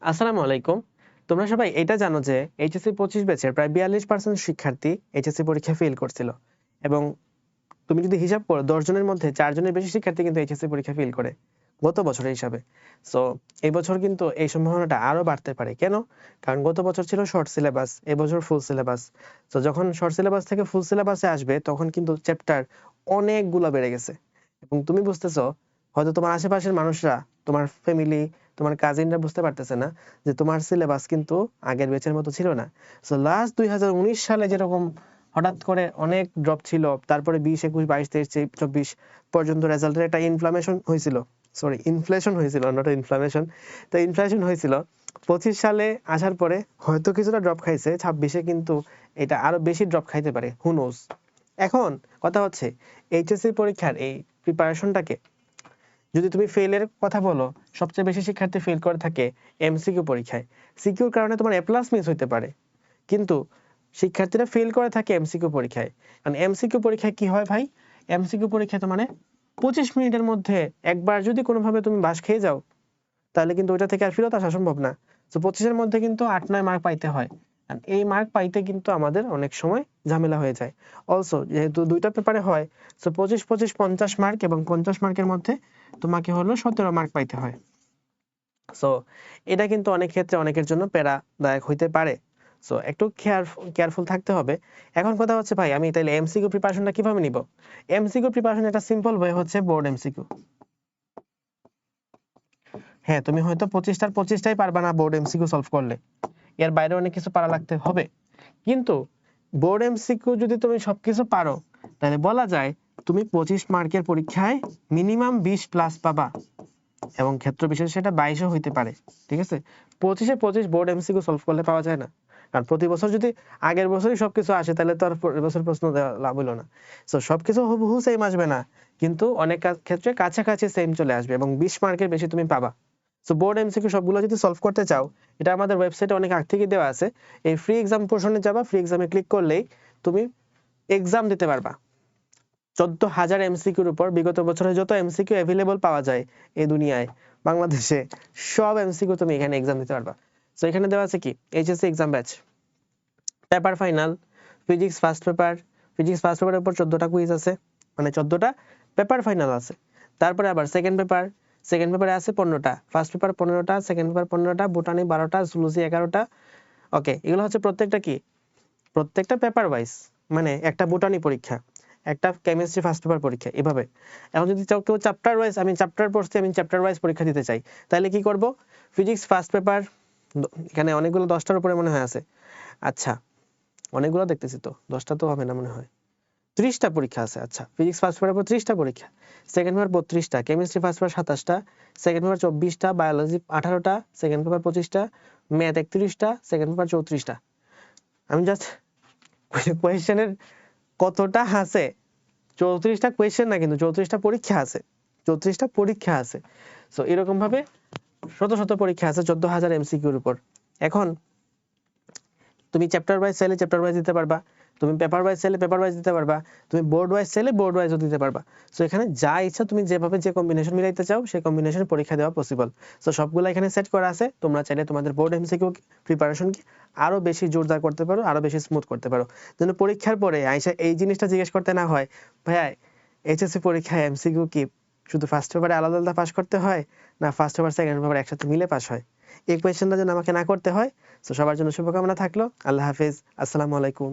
আসসালামু আলাইকুম। তোমরা সবাই এটা জানো যে এইচএসসি 25 ব্যাচের প্রায় 42% শিক্ষার্থী এইচএসসি পরীক্ষায় ফেল করছিল এবং তুমি যদি হিসাব করো 10 জনের মধ্যে 4 জনের বেশি শিক্ষার্থী কিন্তু এইচএসসি পরীক্ষা ফেল করে গত বছরের হিসাবে। সো এই বছর কিন্তু এই সম্ভাবনাটা আরো বাড়তে পারে। কেন? কারণ গত বছর ছিল শর্ট সিলেবাস, এই বছর ফুল সিলেবাস। সো যখন শর্ট সিলেবাস থেকে ফুল সিলেবাসে আসবে তখন কিন্তু চ্যাপ্টার অনেকগুলো বেড়ে গেছে এবং তুমি বুঝতেছো হয়তো তোমার আশেপাশের মানুষরা, তোমার ফ্যামিলি, তোমার কাজিনরা বুঝতে পারতেছে না যে তোমার সিলেবাস কিন্তু আগের ব্যাচের মতো ছিল না। সো লাস্ট 2019 সালে যেরকম হঠাৎ করে অনেক ড্রপ ছিল, তারপরে 20, 21, 22, 23, 24 পর্যন্ত রেজাল্টের একটা ইনফ্লেশন হয়েছিল, নট ইনফ্লামেশন। তো ইনফ্লেশন হয়েছিল 25 সালে আসার পরে হয়তো কিছুটা ড্রপ খাইছে, 26-এ কিন্তু এটা আরো বেশি ড্রপ খাইতে পারে, হু নোজ। এখন কথা হচ্ছে এইচএসসি পরীক্ষার এই প্রিপারেশনটাকে যদি তুমি ফেলের কথা বলো, সবচেয়ে বেশি শিক্ষার্থী ফেল করে থাকে এমসিকিউ পরীক্ষায়। সিকিউর কারণে তোমার এ প্লাস মিস হইতে পারে, কিন্তু শিক্ষার্থীরা ফেল করে থাকে এমসিকিউ পরীক্ষায়। কারণ এমসিকিউ পরীক্ষায় কি হয় ভাই, এমসিকিউ পরীক্ষায় তো মানে 25 মিনিটের মধ্যে একবার যদি কোনোভাবে তুমি বাস খেয়ে যাও তাহলে কিন্তু ওইটা থেকে আর ফেরত আসা সম্ভব না। তো 25-এর মধ্যে কিন্তু 8-9 মার্ক পাইতে হয়। আর এই মার্ক পাইতে কিন্তু আমাদের অনেক সময় ঝামেলা হয়ে যায়। অলসো যেহেতু দুইটা পেপারে হয়, সো 25, 50 মার্ক এবং 50 মার্কের মধ্যে তোমাকে হলো 17 মার্ক পাইতে হয়। সো এটা কিন্তু অনেক ক্ষেত্রে অনেকের জন্য প্যারাদায়ক হইতে পারে। সো একটু কেয়ারফুল থাকতে হবে। এখন কথা হচ্ছে ভাই, আমি তাইলে এমসিকিউ প্রিপারেশনটা কিভাবে নিব? এমসিকিউ প্রিপারেশন একটা সিম্পল ওয়ে হচ্ছে বোর্ড এমসিকিউ। হ্যাঁ, তুমি হয়তো 25টার 25টাই পারবা না বোর্ড এমসিকিউ সলভ করলে, এর বাইরে অনেক কিছু পারা লাগতে হবে। কিন্তু বোর্ড এমসিকিউ যদি তুমি সবকিছু পারো তাহলে বলা যায় তুমি 25 মার্কের পরীক্ষায় মিনিমাম 20 প্লাস পাবা এবং ক্ষেত্র বিশেষে সেটা 22ও হইতে পারে। ঠিক আছে, 25-এ 25 বোর্ড এমসিকিউ সলভ করলে পাওয়া যায় না। কারণ প্রতি বছর যদি আগের বছরই সবকিছু আসে তাহলে তো আর পরের বছর প্রশ্ন দেওয়া লাভ হলো না। সো সবকিছু হুবহু সেম আসবে না, কিন্তু অনেক ক্ষেত্রে কাছাকাছি সেম চলে আসবে এবং 20 মার্কের বেশি তুমি পাবা। সো বোর্ড এমসিকিউ সবগুলো যদি সলভ করতে চাও, এটা আমাদের ওয়েবসাইটে অনেক আগ থেকে দেওয়া আছে। এই ফ্রি এক্সাম পোর্শনে যাবা, ফ্রি এক্সামে ক্লিক করলেই তুমি এক্সাম দিতে পারবা। 14,000 এমসিকিউর উপর বিগত বছরে যত এমসিকিউ অ্যাভেলেবল পাওয়া যায় এই দুনিয়ায়, বাংলাদেশে, সব এমসিকিউ তুমি এখানে এক্সাম দিতে পারবা। সো এখানে দেওয়া আছে কি HSC exam batch, paper final, physics first পেপারের উপর 14টা কুইজ আছে, মানে 14টা পেপার ফাইনাল আছে। তারপরে আবার সেকেন্ড পেপারে আছে 15টা, ফার্স্ট পেপার 15টা, সেকেন্ড পেপার 15টা, বোটানি 12টা, জুলজি 11টা। ওকে, এগুলো হচ্ছে প্রত্যেকটা পেপার ওয়াইজ, মানে একটা বোটানি পরীক্ষা, একটা কেমিস্ট্রি ফার্স্ট পেপার পরীক্ষা, এভাবে। এখন যদি কেউ চ্যাপ্টার ওয়াইজ, আমি চ্যাপ্টার পড়ছি, আমি চ্যাপ্টার ওয়াইজ পরীক্ষা দিতে চাই, তাহলে কি করব? ফিজিক্স ফার্স্ট পেপার, এখানে অনেকগুলো 10টার উপরে মনে হয় আছে। আচ্ছা, অনেকগুলো দেখতেছি তো, 10টা তো হবে না মনে হয়, 30টা পরীক্ষা আছে। আচ্ছা, ফিজিক্স ফার্স্ট পেপারের উপর 30টা পরীক্ষা, সেকেন্ড পেপার 32টা, কেমিস্ট্রি ফার্স্ট পেপার 27টা, সেকেন্ড পেপার 24টা, বায়োলজি 18টা, সেকেন্ড পেপার 25টা, ম্যাথ 31টা, সেকেন্ড পেপার 34টা। আমি জাস্ট কোয়েশ্চেনের কতটা আছে, 34টা কোয়েশ্চেন না, কিন্তু 34টা পরীক্ষা আছে, 34টা পরীক্ষা আছে। সো এরকম ভাবে শত পরীক্ষা আছে 14,000 এমসিকিউর উপর। এখন তুমি চ্যাপ্টার ওয়াইজ চাইলে চ্যাপ্টার ওয়াইজ দিতে পারবা, তুমি পেপার ওয়াইজ চাইলে পেপার ওয়াইজ দিতে পারবা, তুমি বোর্ড ওয়াইজ চাইলে বোর্ড ওয়াইজও দিতে পারবা। সো এখানে যা ইচ্ছা তুমি যেভাবে যে কম্বিনেশন মিলাইতে চাও সেই কম্বিনেশন পরীক্ষা দেওয়া পসিবল। সো সবগুলো এখানে সেট করা আছে, তোমরা চাইলে তোমাদের বোর্ড এমসিকিউ প্রিপারেশনকে আরো বেশি জোরদার করতে পারো, আরো বেশি স্মুথ করতে পারো, যেন পরীক্ষার পরে আইসা এই জিনিসটা জিজ্ঞেস করতে না হয়, ভাইয়া এইচএসসি পরীক্ষায় এমসিকিউ কি শুধু ফার্স্ট পেপারে আলাদা আলাদা পাস করতে হয়, না ফার্স্ট পেপার সেকেন্ড পেপার একসাথে মিলে পাস হয়? এই কোয়েশ্চেনটা যেন আমাকে না করতে হয়। তো সবার জন্য শুভকামনা থাকলো। আল্লাহ হাফেজ, আসসালামু আলাইকুম।